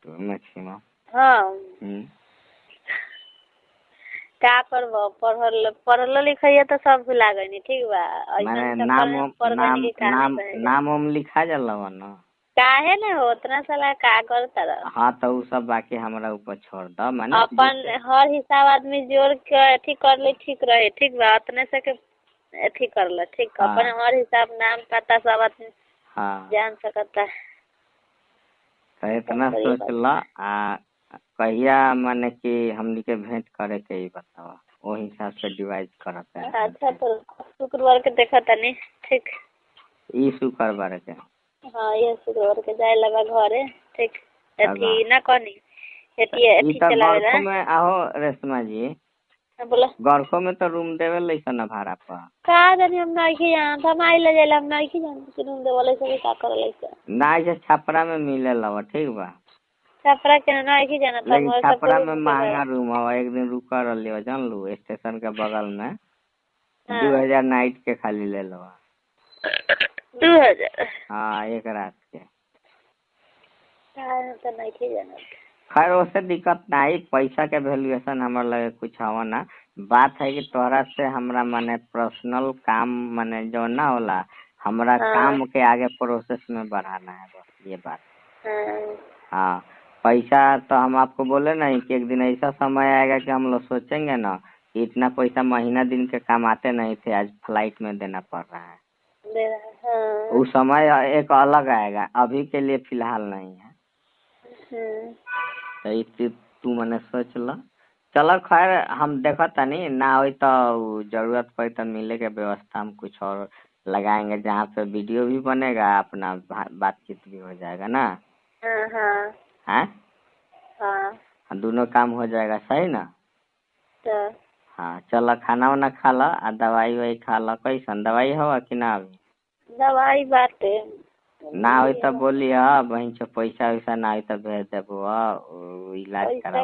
Maximum. हाँ का करबो, पढ़ल लिखल तो सब भुला गई। ठीक बा, माने ऐसा नाम चक्कर में पड़ गई नाम कि का नहीं नाम कहेगा। नाम लिखा जाला न। काहे न हो उतना साला का करता रह। हाँ तो उ सब बाकी हमरा ऊपर छोड़ द। माने अपन हर हिसाब आदमी जोड़ के अथी कर ले ठीक रहे। ठीक बा, अपने से के अथी कर ले। ठीक, हाँ अपन हर हिसाब नाम पता सब आदमी हाँ जान सकता है। तो इतना सोच ला। कहिया माने कि हमनी के भेंट करे के ही बतावा, वो हिसाब से डिवाइड करते हैं। अच्छा तो शुक्रवार के देखा तनी। ठीक, ई शुक्रवार के। हाँ ये शुक्रवार के जाए लगा घरे। ठीक, अथी ना कनी अथी चलावेला। गरखो में आहो रेशमा जी, बोला गरखो में तो रूम देवे लैसा ना भाड़ा पर। का जानी हम नहीं जानत, हम आई ले जाइला हम नहीं जानत कि रूम देवले से का करले से। ना ऐसे छपरा में मिले लवा। ठीक बा, छपरा के नहीं जानत। लेकिन हम सब छपरा में रूम महंगा रूम हवा। एक दिन रुका रही जान लू, स्टेशन के बगल में 2000 नाइट के खाली ले लो। 2000? हाँ एक रात के। तो नहीं जानत। खैर उससे दिक्कत नहीं, पैसा के वैल्यूएशन हमारे लगे कुछ हवा ना। बात है कि तोहरा से हमरा माने पर्सनल काम माने जो ना होला, हमरा काम के आगे प्रोसेस में बढ़ाना है, बस ये बात। हाँ पैसा तो हम आपको बोले नहीं कि एक दिन ऐसा समय आएगा कि हम लोग सोचेंगे ना कि इतना पैसा महीना दिन के कमाते नहीं थे, आज फ्लाइट में देना पड़ रहा है। उस समय एक अलग आएगा, अभी के लिए फिलहाल नहीं है। तो तू मने सोच ला। चलो खैर हम देखा तनी ना हो तो जरूरत पड़े तो मिले के व्यवस्था हम कुछ और लगाएंगे, जहाँ पे वीडियो भी बनेगा, अपना बातचीत भी हो जाएगा ना। हाँ हाँ दोनों काम हो जाएगा। सही ना? हाँ चलो खाना वाना खा ला, दवाई वाई खा ला। कैसन दवाई हो कि ना? अभी दवाई बाटे ना हो तो बोली बहन से पैसा वैसा ना हो तो भेज देबो, इलाज करा।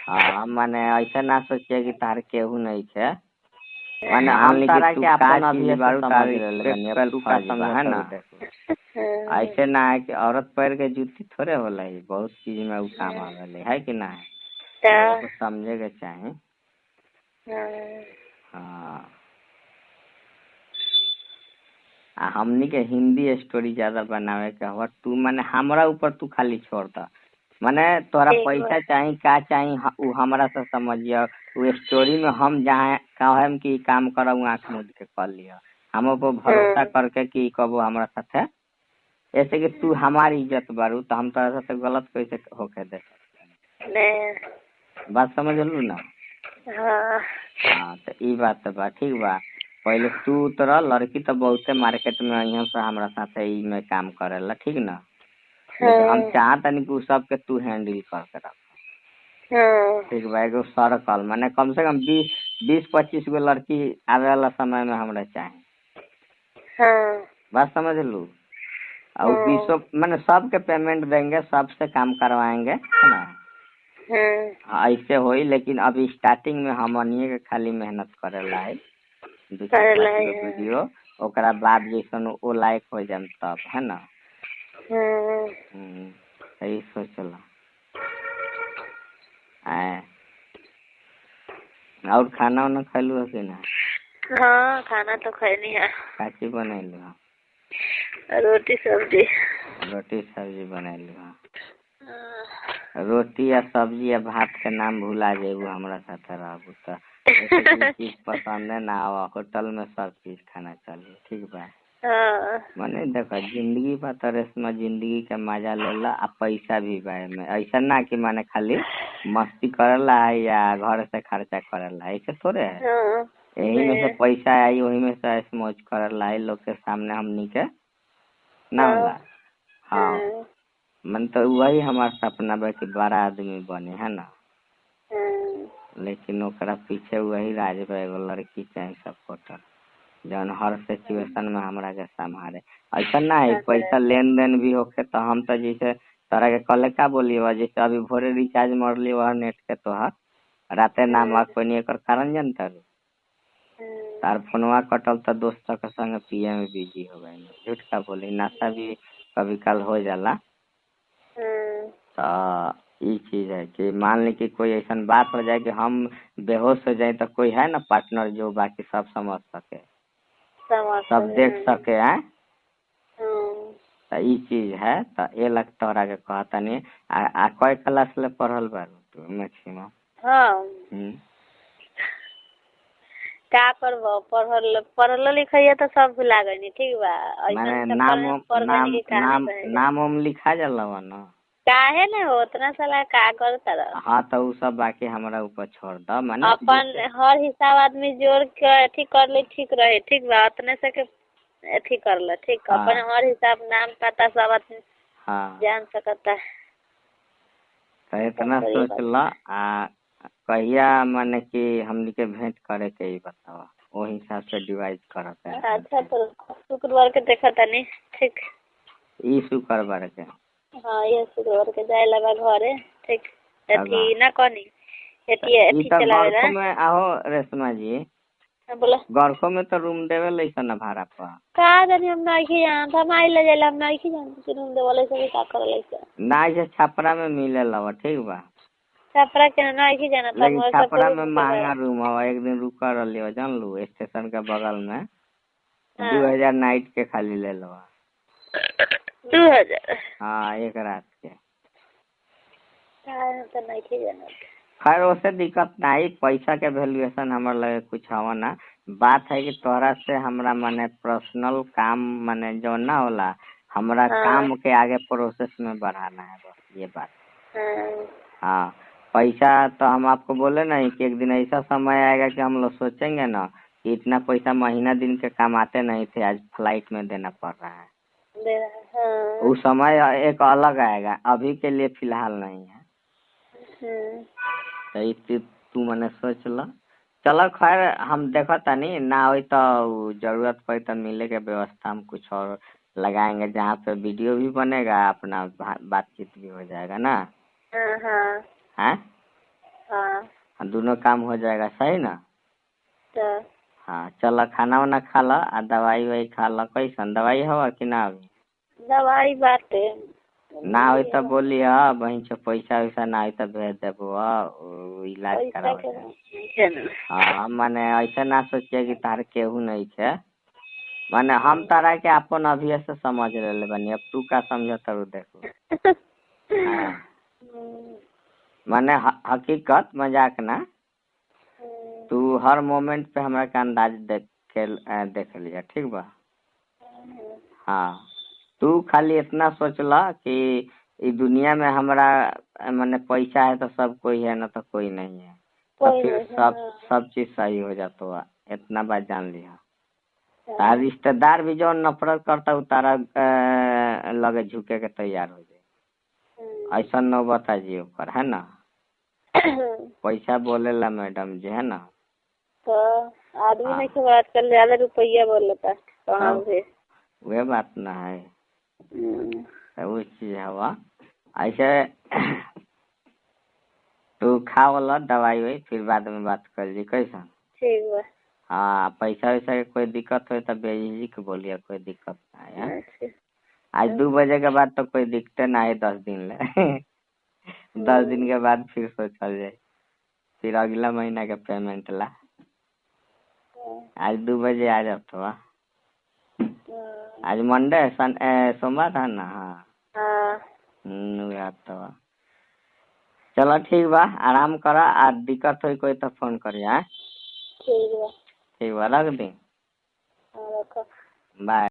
हाँ माने ऐसा ना सोचिए कि तार केहू नहीं थे। माने हम तारा के अपन अभी बारू समझ ले तू का समझ है ना। ऐसे ना है कि औरत पैर के जूती थोड़े होला, है बहुत चीज में उ काम आवेले है कि ना है, समझे के चाहे। हाँ हमनी के हिंदी स्टोरी ज्यादा बनावे के हो। तू माने हमरा ऊपर तू खाली छोड़ द। माने तोरा पैसा चाही का चाही उ हमरा से समझिया। उ स्टोरी में हम जहाँ कहेम कि काम करऊ आँख मूंद के कर लिया, हम ऊपर भरोसा करके कि कबो हमरा साथे। ऐसे कि तू हमारी इज्जत बारू तो हम तोरा साथे गलत कैसे होके दे सकते। बात समझ लू ना? हाँ तो ई बात तो बा। ठीक बा, पहले तू उतर। लड़की तो बहुते मार्केट में यहाँ से हमरा साथे ई में काम करेला। ठीक ना? लेकिन हम चाहतनी कि सब के तू हैंडल करके रख। ठीक बा, एगो सर्कल माने कम से कम 20-25 गो लड़की आवे वाला समय में हमरा चाहे। बात समझ लू? और 20 माने सबके पेमेंट देंगे, सबसे काम करवाएंगे, है ना? ऐसे होई। लेकिन अभी स्टार्टिंग में हमनिए के खाली मेहनत करेला है, 2-4 वीडियो, ओकरा बाद जैसन ओ लायक हो जाए तब, है ना? सही सोचला। और खाना वाना खैलू कि ना? हाँ खाना तो खैनी है। काची बनैलू? रोटी सब्जी। रोटी सब्जी बनैलू? रोटी या सब्जी या भात के नाम भुला जेबू, हमरा साथे रहबू तो चीज पसंद है ना आवा। होटल में सब चीज खाना चाहिए। ठीक बा? माने देखो जिंदगी बा तो रेशमा, जिंदगी के मजा लेला आ पैसा भी बा में। ऐसा ना कि माने खाली मस्ती करेला है या घर से खर्चा करेला, ऐसे थोड़े है। यही में से पैसा आई, वही में से ऐश मौज करेला है लोग के सामने हमनी के ना होला। हाँ मन तो वही हमारा सपना बा कि बड़ा आदमी बने, है ना? लेकिन ओकरा पीछे वही राज बा, एगो लड़की चाहे सपोर्टर जौन हर सिचुएशन में हमरा के संभाले। ऐसा ना है पैसा लेन देन भी होके तो हम तो जैसे तरह के कल का बोलिए, जैसे अभी भोरे रिचार्ज मरली वह नेट के तोहर राते नाम कोई नहीं कर कारण जानता तार फोनवा कटल तो दोस्त के संग पिए में बिजी हो गए। झूठ का बोली, नशा भी कभी कल हो जाला। तो ये चीज है कि मान ली कि कोई ऐसा बात हो जाए कि हम बेहोश हो जाए तो कोई है ना पार्टनर जो बाकी सब समझ सके, सब देख सके है। तो ये चीज है तो ये लग तोहरा के कहता नहीं। आ कोई क्लास ले पढ़ल बारू तू मैक्सिमम? का करबो, पढ़ल लिखल तो सब भुला गई। ठीक बा, मैंने नाम वाम लिखा जाला ना? काहे ने हो उतना साला का करता रह। हाँ तो उ सब बाकी हमारा ऊपर छोड़ द। माने अपन हर हिसाब आदमी जोड़ के अथी कर ले ठीक रहे। ठीक बा, उतने से के अथी कर ले। ठीक, अपन हर हिसाब नाम पता सब आदमी जान सकता है। तो इतना सोच ला। कहिया माने कि हमनी के भेंट करे के ही बतावा, वो हिसाब से डिवाइड करते हैं। अच्छा तो शुक्रवार के देखा तनी। ठीक, ई शुक्रवार के? हाँ ये शुक्रवार के जाए लगा घरे। ठीक, अथी ना कनी अथी चलावेला गरखो में आहो रेशमा जी। बोला गरखो में तो रूम देवे लइसन ना भाड़ा पर? का जानी हम नहीं जान, हम आई ले जाइला, हम नहीं जान कि रूम देवले से का कर लइसन ना। जे छपरा में मिले लवा। ठीक बा, छपरा के नहीं जाना था। लेकिन छपरा में महंगा रूम हवा। एक दिन रुका रही जान लू, स्टेशन के बगल में 2000 नाइट के खाली ले लो। 2000? हाँ, एक रात के। तो नहीं जाना। खैर उससे दिक्कत नहीं, पैसा के वैल्यूएशन हमारे लगे कुछ हवा ना। बात है कि तोहरा से हमरा माने पर्सनल काम माने जो ना होला, हमरा काम के आगे प्रोसेस में बढ़ाना है, बस ये बात। हाँ, पैसा तो हम आपको बोले नहीं कि एक दिन ऐसा समय आएगा कि हम लोग सोचेंगे ना कि इतना पैसा महीना दिन के कमाते नहीं थे, आज फ्लाइट में देना पड़ रहा है। उस समय एक अलग आएगा, अभी के लिए फिलहाल नहीं है। तो तू मने सोच ल। चलो खैर, हम देखो तनी ना हो तो जरूरत पड़े तो मिले के व्यवस्था हम कुछ और लगाएंगे, जहाँ पे वीडियो भी बनेगा, अपना बातचीत भी हो जाएगा ना। हाँ, दोनों काम हो जाएगा, सही ना? हाँ चलो, खाना वाना खा लो आ दवाई वाई खा लो। कैसन दवाई हवा कि ना? अभी दवाई बाटे ना हो तो बोली वहीं से पैसा वैसा ना हो तो भेज देबो, इलाज कराओ। हाँ माने ऐसा ना सोचिए कि तार केहू नहीं है। माने हम तारा के अपन अभी से समझ रहे बनी, अब तू का समझ तर देखो। माने हकीकत मजाक ना। तू हर मोमेंट पे हमरा का अंदाज देख लिया। ठीक बा? हाँ, तू खाली इतना सोचला कि इस दुनिया में हमरा माने पैसा है तो सब कोई है, ना तो कोई नहीं है। तो फिर सब चीज सही हो जाता है। इतना बात जान लिया। तार रिश्तेदार भी जो नफरत करता है तारा लगे झुके के तैयार हो जाए। ऐसा नौबत आ जी ऊपर, है ना? पैसा बोलेला मैडम जी, है ना? तो आदमी नहीं की बात कर, ज्यादा रुपया बोल लेता है। वह बात ना है, वो चीज हवा ऐसे। तू खा वाला दवाई वही, फिर बाद में बात कर ली। कैसा? ठीक है। हाँ, पैसा वैसा के कोई दिक्कत हो तो बेझिझक बोलिए, कोई दिक्कत नहीं है। आज 2 बजे के बाद तो कोई दिक्कत ना है, 10 दिन ले। 10 दिन के बाद फिर सोचल जाए, फिर अगला महीना के पेमेंट ला। आज 2 बजे आ जाओ तो। आज मंडे सोमवार है ना? हाँ। तो चलो ठीक बा, आराम करा। आ दिक्कत हो कोई तो फोन करिए। ठीक बा, रख दी। बाय।